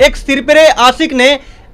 एक सिरपिरे आशिक ने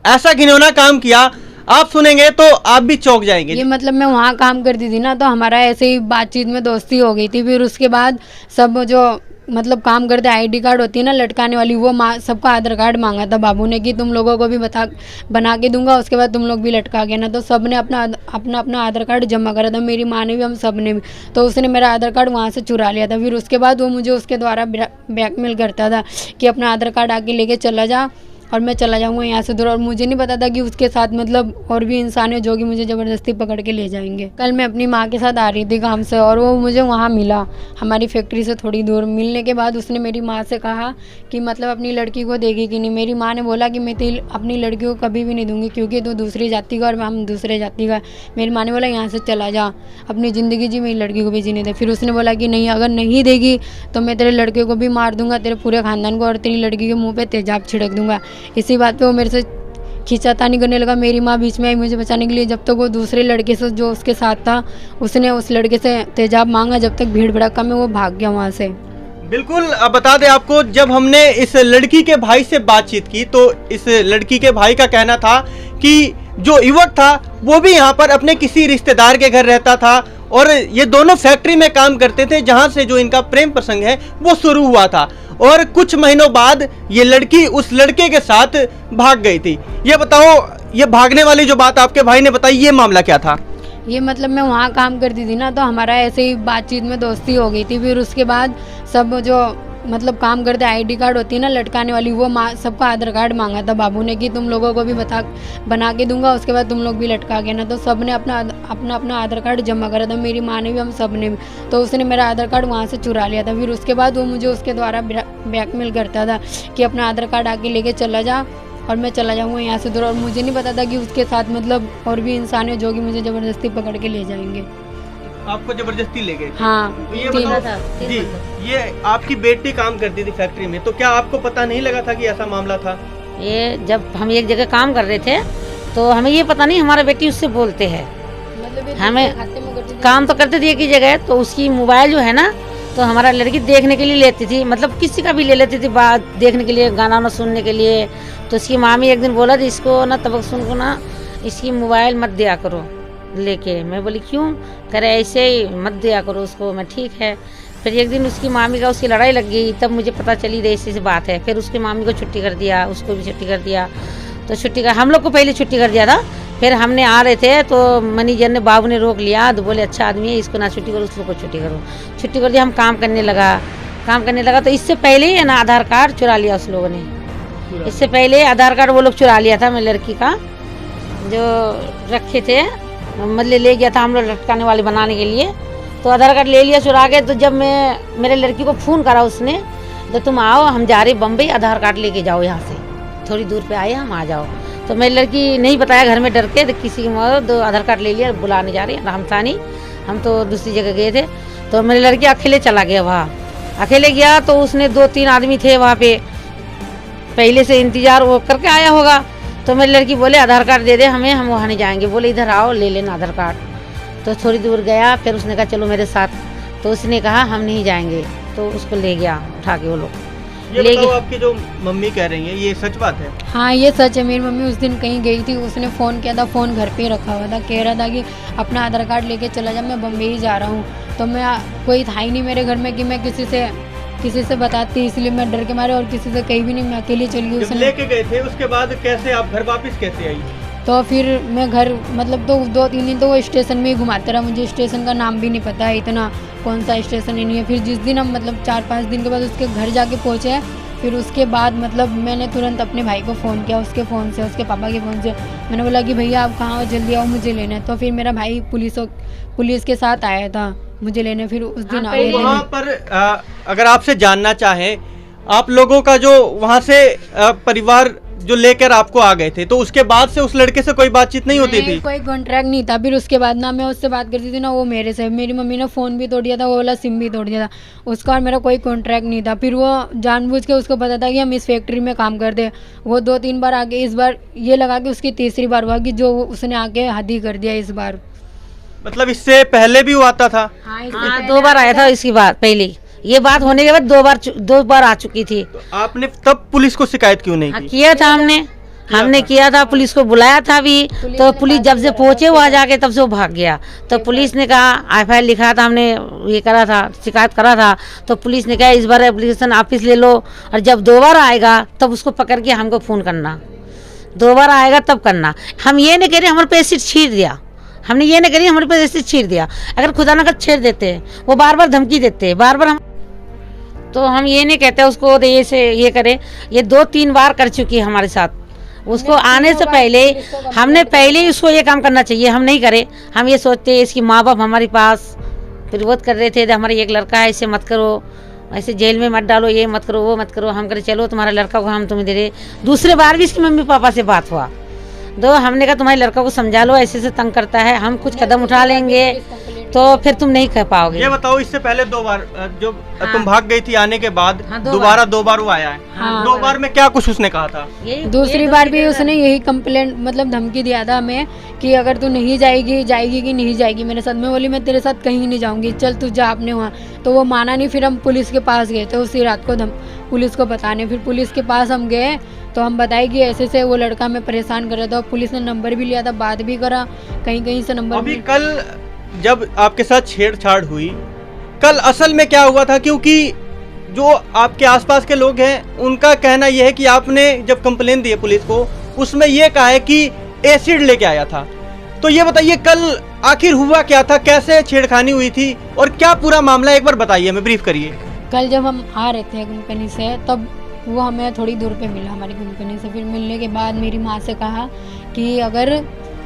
ऐसा घिनौना काम किया, आप सुनेंगे तो आप भी चौंक जाएंगे। ये मतलब मैं वहाँ काम करती थी ना, तो हमारा ऐसे ही बातचीत में दोस्ती हो गई थी। फिर उसके बाद सब जो मतलब काम करते आईडी कार्ड होती है ना लटकाने वाली, वो सबका आधार कार्ड मांगा था बाबू ने कि तुम लोगों को भी बना के दूंगा, उसके बाद तुम लोग भी लटका के ना। तो सब ने अपना अपना अपना आधार कार्ड जमा करा था, मेरी माँ ने भी, हम सब ने भी। तो उसने मेरा आधार कार्ड वहाँ से चुरा लिया था। फिर उसके बाद वो मुझे उसके द्वारा ब्लैकमेल करता था कि अपना आधार कार्ड आके लेके चला जा और मैं चला जाऊंगा यहाँ से दूर। और मुझे नहीं पता था कि उसके साथ मतलब और भी इंसान है जो कि मुझे ज़बरदस्ती पकड़ के ले जाएंगे। कल मैं अपनी माँ के साथ आ रही थी काम से और वो मुझे वहाँ मिला, हमारी फैक्ट्री से थोड़ी दूर। मिलने के बाद उसने मेरी माँ से कहा कि मतलब अपनी लड़की को देगी कि नहीं। मेरी माँ ने बोला कि मैं अपनी लड़की को कभी भी नहीं दूंगी क्योंकि तू दूसरी जाति का और हम दूसरे जाति का। मेरी माँ ने बोला यहाँ से चला जा, अपनी ज़िंदगी जी, मेरी लड़की को भी जीने दे। फिर उसने बोला कि नहीं, अगर नहीं देगी तो मैं तेरे लड़के को भी मार दूंगा, तेरे पूरे खानदान को, और तेरी लड़की के मुँह पर तेजाब छिड़क दूंगा। इसी बात पे वो मेरे से खींचातानी करने लगा। मेरी माँ बीच में आई मुझे बचाने के लिए। जब तक वो दूसरे लड़के से जो उसके साथ था उसने उस लड़के से तेजाब मांगा, जब तक भीड़ भड़का में वो भाग गया वहाँ से। बिल्कुल, अब बता दें आपको, जब हमने इस लड़की के भाई से बातचीत की तो इस लड़की के भाई का कहना था कि जो युवक था वो भी यहाँ पर अपने किसी रिश्तेदार के घर रहता था और ये दोनों फैक्ट्री में काम करते थे, जहाँ से जो इनका प्रेम प्रसंग है वो शुरू हुआ था। और कुछ महीनों बाद ये लड़की उस लड़के के साथ भाग गई थी। ये बताओ, ये भागने वाली जो बात आपके भाई ने बताई, ये मामला क्या था? ये मतलब मैं वहाँ काम करती थी ना, तो हमारा ऐसे ही बातचीत में दोस्ती हो गई थी। फिर उसके बाद सब जो मतलब काम करते आईडी कार्ड होती है ना लटकाने वाली, वो सबका आधार कार्ड मांगा था बाबू ने कि तुम लोगों को भी बना के दूंगा, उसके बाद तुम लोग भी लटका के ना। तो सब ने अपना अपना आधार कार्ड जमा करा था, मेरी माँ ने भी, हम सब ने भी। तो उसने मेरा आधार कार्ड वहाँ से चुरा लिया था। फिर उसके बाद वो मुझे उसके द्वारा ब्लैकमेल करता था कि अपना आधार कार्ड आके लेके चला जा और मैं चला जाऊंगा यहाँ से दूर। और मुझे नहीं पता था कि उसके साथ मतलब और भी इंसान है जो कि मुझे ज़बरदस्ती पकड़ के ले जाएंगे। आपको जबरदस्ती ले गए? हाँ। तो ये बताओ जी, ये आपकी बेटी काम करती थी फैक्ट्री में, तो क्या आपको पता नहीं लगा था कि ऐसा मामला था? ये जब हम एक जगह काम कर रहे थे तो हमें ये पता नहीं हमारा बेटी उससे बोलते हैं। मतलब हमें काम तो करते थे एक ही जगह, तो उसकी मोबाइल जो है ना, तो हमारा लड़की देखने के लिए लेती थी, मतलब किसी का भी ले लेती थी बात देखने के लिए, गाना ना सुनने के लिए। तो इसकी मामी एक दिन बोला थी इसको ना, तबस्सुम को ना इसकी मोबाइल मत दिया करो लेके। मैं बोली क्यों? कह रहे ऐसे ही मत दिया करो उसको। मैं ठीक है। फिर एक दिन उसकी मामी का उसकी लड़ाई लग गई, तब मुझे पता चली रही ऐसी बात है। फिर उसकी मामी को छुट्टी कर दिया, उसको भी छुट्टी कर दिया। तो छुट्टी कर, हम लोग को पहले छुट्टी कर दिया था। फिर हमने आ रहे थे तो मैनेजर ने, बाबू ने रोक लिया, तो बोले अच्छा आदमी है, इसको ना छुट्टी करो, उसको को छुट्टी करो। छुट्टी कर दिया, हम काम करने लगा। तो इससे पहले ही ना आधार कार्ड चुरा लिया उस लोगों ने। इससे पहले आधार कार्ड वो लोग चुरा लिया था, मेरी लड़की का जो रखे थे, मतलब ले गया था हम लोग लटकाने वाले बनाने के लिए। तो आधार कार्ड ले लिया चुरा के। तो जब मैं मेरे लड़की को फ़ोन करा उसने, तो तुम आओ, हम जा रहे बम्बई, आधार कार्ड लेके जाओ, यहाँ से थोड़ी दूर पे आए, हम आ जाओ। तो मेरी लड़की नहीं बताया घर में, डर के, तो किसी की मदद आधार कार्ड ले लिया, बुलाने जा रही है। हम था नहीं, हम तो दूसरी जगह गए थे। तो मेरी लड़की अकेले चला गया वहाँ, अकेले गया। तो उसने 2-3 आदमी थे वहाँ पे, पहले से इंतजार वो करके आया होगा। तो मेरी लड़की बोले आधार कार्ड दे दे हमें, हम वहाँ नहीं जाएंगे। बोले इधर आओ, ले लेना आधार कार्ड। तो थोड़ी दूर गया, फिर उसने कहा चलो मेरे साथ। तो उसने कहा हम नहीं जाएंगे, तो उसको ले गया उठा के वो लोग। ये बताओ, आपकी जो मम्मी कह रही है ये सच बात है? हाँ, ये सच है। मेरी मम्मी उस दिन कहीं गई थी, उसने फ़ोन किया था, फ़ोन घर पे ही रखा हुआ था। कह रहा था कि अपना आधार कार्ड लेके चला जा, मैं बम्बई जा रहा हूँ। तो मैं, कोई था ही नहीं मेरे घर में कि मैं किसी से बताती, इसलिए मैं डर के मारे और किसी से कहीं भी नहीं, मैं अकेली चली गई। उसने लेके गए थे, उसके बाद कैसे आप घर वापस कैसे आई? तो फिर मैं घर मतलब तो 2-3 दिन तो वो स्टेशन में ही घुमाते रहा। मुझे स्टेशन का नाम भी नहीं पता है इतना, कौन सा स्टेशन है नहीं है। फिर जिस दिन हम मतलब 4-5 दिन के बाद उसके घर जाके पहुँचे, फिर उसके बाद मतलब मैंने तुरंत अपने भाई को फ़ोन किया, उसके फ़ोन से, उसके पापा के फ़ोन से। मैंने बोला कि भैया आप कहाँ हो, जल्दी आओ, मुझे लेना है। तो फिर मेरा भाई पुलिस के साथ आया था मुझे लेने। फिर उस दिन वहाँ पर अगर आपसे जानना चाहें, आप लोगों का जो वहाँ से परिवार जो लेकर आपको आ गए थे, तो उसके बाद से उस लड़के से कोई बातचीत नहीं होती थी? कोई कॉन्ट्रैक्ट नहीं था। फिर उसके बाद ना मैं उससे बात करती थी ना वो मेरे से। मेरी मम्मी ने फ़ोन भी तोड़ दिया था, वो वाला सिम भी तोड़ दिया था उसका, और मेरा कोई कॉन्ट्रैक्ट नहीं था। फिर वो जानबूझ के, उसको पता था कि हम इस फैक्ट्री में काम करते हैं, वो 2-3 बार आके, इस बार ये लगा कि उसकी तीसरी बार हुआ कि जो उसने आके हद ही कर दिया इस बार। मतलब इससे पहले भी वो आता था? हाँ, 2 बार आया था इसकी बात पहले। ये बात होने के बाद दो बार आ चुकी थी। तो आपने तब पुलिस को शिकायत क्यों नहीं हाँ, की? किया था हमने किया था, पुलिस को बुलाया था भी। तो पुलिस जब से पहुंचे वहाँ जाके तब से वो भाग गया। तो पुलिस ने कहा FIR लिखा था, हमने ये करा था, शिकायत करा था। तो पुलिस ने कहा इस बार एप्लीकेशन ऑफिस ले लो, और जब 2 बार आएगा तब उसको पकड़ के हमको फ़ोन करना, 2 बार आएगा तब करना। हम ये नहीं कह रहे हमारे पे एसिड छीट दिया, हमने ये नहीं करी हमारे पे एसिड छीट दिया। अगर खुदा न कर छेड़ देते, वो बार बार धमकी देते, बार बार हम, तो हम ये नहीं कहते उसको ये से ये करे। ये 2-3 बार कर चुकी है हमारे साथ। उसको आने से पहले हमने पहले ही उसको ये काम करना चाहिए, हम नहीं करे। हम ये सोचते इसकी माँ बाप हमारे पास विरोध कर रहे थे, हमारा एक लड़का है, ऐसे मत करो, ऐसे जेल में मत डालो, ये मत करो, वो मत करो। हम करे चलो तुम्हारा लड़का को हम तुम्हें दे रहे। दूसरे बार भी इसकी मम्मी पापा से बात हुआ, तो हमने कहा तुम्हारे लड़का को समझा लो, ऐसे तंग करता है, हम कुछ कदम उठा लेंगे तो फिर तुम नहीं कह पाओगे। ये बताओ, इससे पहले 2 बार जो हाँ। तुम भाग गई थी आने के बाद, हाँ, दोबारा 2 बार वो आया है। हाँ। 2 बार में क्या कुछ उसने कहा था? दूसरी बार भी उसने यही कंप्लेंट मतलब धमकी दिया था हमें कि अगर तू नहीं जाएगी कि नहीं जाएगी मेरे साथ। मैं बोली मैं तेरे साथ कहीं नहीं जाऊंगी, चल तू जा अपने वहाँ। तो वो माना नहीं। फिर हम पुलिस के पास गए थे उसी रात को, पुलिस को बताने। फिर पुलिस के पास हम गए तो हम बताए कि ऐसे से वो लड़का हमें परेशान कर रहा था। पुलिस ने नंबर भी लिया था, बात भी करा, कहीं से नंबर अभी कल जब आपके साथ छेड़छाड़ हुई, कल असल में क्या हुआ था? क्योंकि जो आपके आसपास के लोग हैं उनका कहना यह है कि आपने जब कंप्लेन दी है पुलिस को, उसमें यह कहा है कि एसिड लेके आया था। तो ये बताइए कल आखिर हुआ क्या था, कैसे छेड़खानी हुई थी और क्या पूरा मामला, एक बार बताइए, हमें ब्रीफ करिए। कल जब हम आ रहे थे कंपनी से, तब वो हमें थोड़ी दूर पे मिला हमारी कंपनी से। फिर मिलने के बाद मेरी माँ से कहा कि अगर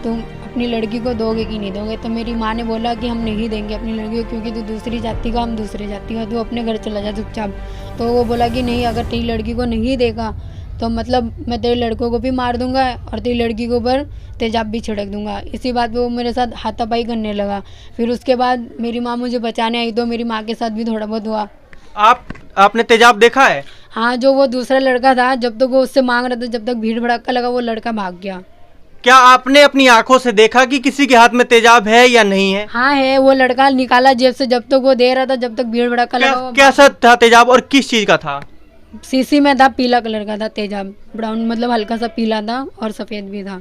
तुम अपनी लड़की को दोगे कि नहीं दोगे। तो मेरी माँ ने बोला कि हम नहीं देंगे अपनी लड़की को, क्योंकि तू दूसरी जाति का, हम दूसरी जाति का, तू अपने घर चला जा चुपचाप। तो वो बोला कि नहीं, अगर तेरी लड़की को नहीं देगा तो मतलब मैं तेरे लड़कों को भी मार दूंगा और तेरी लड़की के ऊपर तेजाब भी छिड़क दूंगा। इसी बात पे वो मेरे साथ हाथापाई करने लगा। फिर उसके बाद मेरी माँ मुझे बचाने आई, तो मेरी माँ के साथ भी थोड़ा बहुत हुआ। आपने तेजाब देखा है? हाँ, जो वो दूसरा लड़का था, जब तक वो उससे मांग रहा था, जब तक भीड़ भड़का लगा, वो लड़का भाग गया। क्या आपने अपनी आंखों से देखा कि किसी के हाथ में तेजाब है या नहीं है? हाँ है, वो लड़का निकाला जेब से, जब तक वो दे रहा था, जब तक भीड़ भड़का लगा। कैसा था तेजाब और किस चीज का था? सीसी में था, पीला कलर का था तेजाब, ब्राउन मतलब हल्का सा पीला था और सफेद भी था।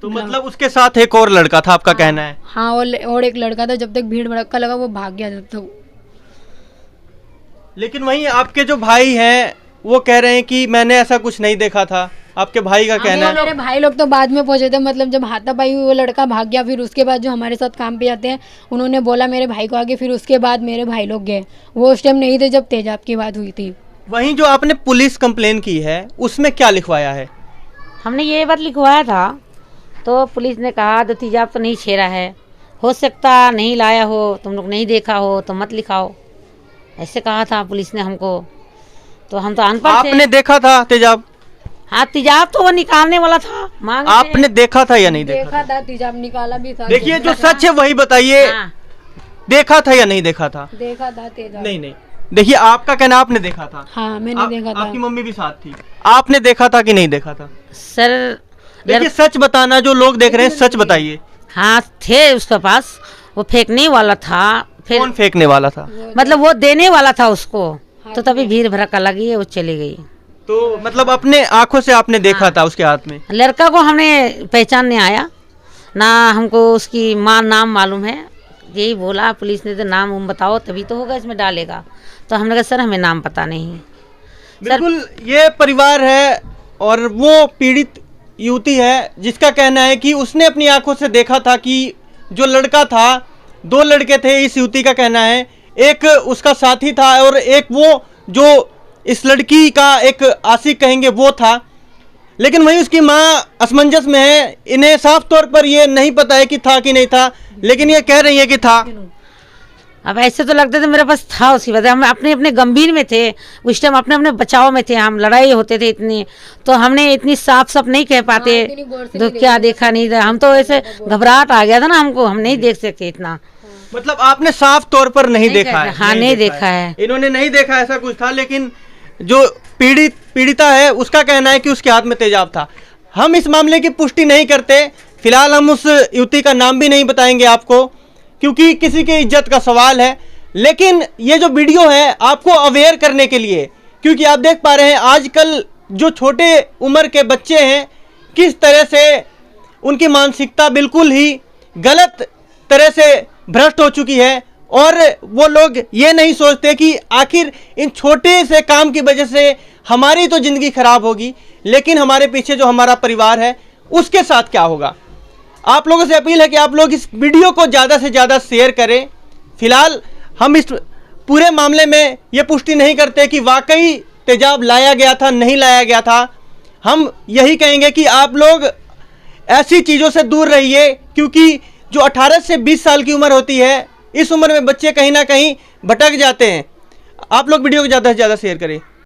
तो मतलब उसके साथ एक और लड़का था, आपका कहना है? हाँ, और एक लड़का था। जब तक भीड़ भड़का लगा वो भाग गया जब तक। लेकिन वहीं आपके जो भाई हैं वो कह रहे हैं कि मैंने ऐसा कुछ नहीं देखा था। आपके भाई का कहना है? मेरे भाई लोग तो बाद में पहुंचे थे, मतलब जब हाथापाई हुई वो लड़का भाग गया। फिर उसके बाद जो हमारे साथ काम पे आते हैं उन्होंने बोला मेरे भाई को आगे, फिर उसके बाद मेरे भाई लोग गए। वो उस टाइम नहीं थे जब तेजाब की बात हुई थी। वहीं जो आपने पुलिस कंप्लेन की है उसमें क्या लिखवाया है? हमने ये बात लिखवाया था, तो पुलिस ने कहा तो तेजाब तो नहीं छेड़ा है, हो सकता नहीं लाया हो, तुम लोग नहीं देखा हो तो मत लिखाओ, ऐसे कहा था पुलिस ने हमको। तो हम तो अनपढ़ थे। आपने देखा था तेजाब? हाँ, तेजाब तो वो निकालने वाला था, मांग आपने देखा था या नहीं देखा? देखा था, तेजाब निकाला भी था। देखिए, जो सच है वही बताइए। हाँ। देखा था या नहीं देखा था? देखा था तेजाब। नहीं, देखिए आपका कहना आपने देखा था। हाँ, मैंने देखा था। आपकी मम्मी भी साथ थी। आपने देखा था कि नहीं देखा था? सर देखिए, सच बताना, जो लोग देख रहे हैं सच बताइए। हाँ, थे उसके पास, वो फेंकने वाला था। फिर कौन फेंकने वाला था? मतलब वो देने वाला था उसको, तो तभी भीड़ भड़का लगी है, वो चली गई। तो मतलब अपने आंखों से आपने देखा था उसके हाथ में? लड़का को हमने पहचान नहीं आया ना, हमको उसकी माँ नाम मालूम है, यही बोला पुलिस ने, तो नाम बताओ तभी तो होगा इसमें डालेगा। तो हमने कहा सर हमें नाम पता नहीं। बिल्कुल, ये परिवार है और वो पीड़ित युवती है जिसका कहना है कि उसने अपनी आंखों से देखा था कि जो लड़का था, 2 लड़के थे इस युवती का कहना है, एक उसका साथी था और एक वो जो इस लड़की का एक आशिक कहेंगे वो था। लेकिन वहीं उसकी माँ असमंजस में है, इन्हें साफ तौर पर ये नहीं पता है कि था कि नहीं था, लेकिन ये कह रही है कि था। अब ऐसे तो लगता था मेरे पास था उसकी वजह, हम अपने अपने गंभीर में थे उस टाइम, अपने अपने बचाव में थे, हम लड़ाई होते थे इतनी, तो हमने इतनी साफ नहीं कह पाते। तो क्या देखा नहीं था, हम तो ऐसे घबराहट आ गया था ना हमको, हम नहीं देख सकते इतना। मतलब आपने साफ तौर पर नहीं देखा है? हाँ, नहीं देखा है। इन्होंने नहीं देखा ऐसा कुछ था, लेकिन जो पीड़िता है उसका कहना है कि उसके हाथ में तेजाब था। हम इस मामले की पुष्टि नहीं करते, फिलहाल हम उस युवती का नाम भी नहीं बताएंगे आपको, क्योंकि किसी की इज्जत का सवाल है। लेकिन ये जो वीडियो है आपको अवेयर करने के लिए, क्योंकि आप देख पा रहे हैं आजकल जो छोटे उम्र के बच्चे हैं किस तरह से उनकी मानसिकता बिल्कुल ही गलत तरह से भ्रष्ट हो चुकी है, और वो लोग ये नहीं सोचते कि आखिर इन छोटे से काम की वजह से हमारी तो ज़िंदगी खराब होगी, लेकिन हमारे पीछे जो हमारा परिवार है उसके साथ क्या होगा। आप लोगों से अपील है कि आप लोग इस वीडियो को ज़्यादा से ज़्यादा शेयर करें। फिलहाल हम इस पूरे मामले में ये पुष्टि नहीं करते कि वाकई तेजाब लाया गया था नहीं लाया गया था। हम यही कहेंगे कि आप लोग ऐसी चीज़ों से दूर रहिए, क्योंकि जो 18 से 20 साल की उम्र होती है, इस उम्र में बच्चे कहीं ना कहीं भटक जाते हैं। आप लोग वीडियो को ज़्यादा से ज़्यादा शेयर करें।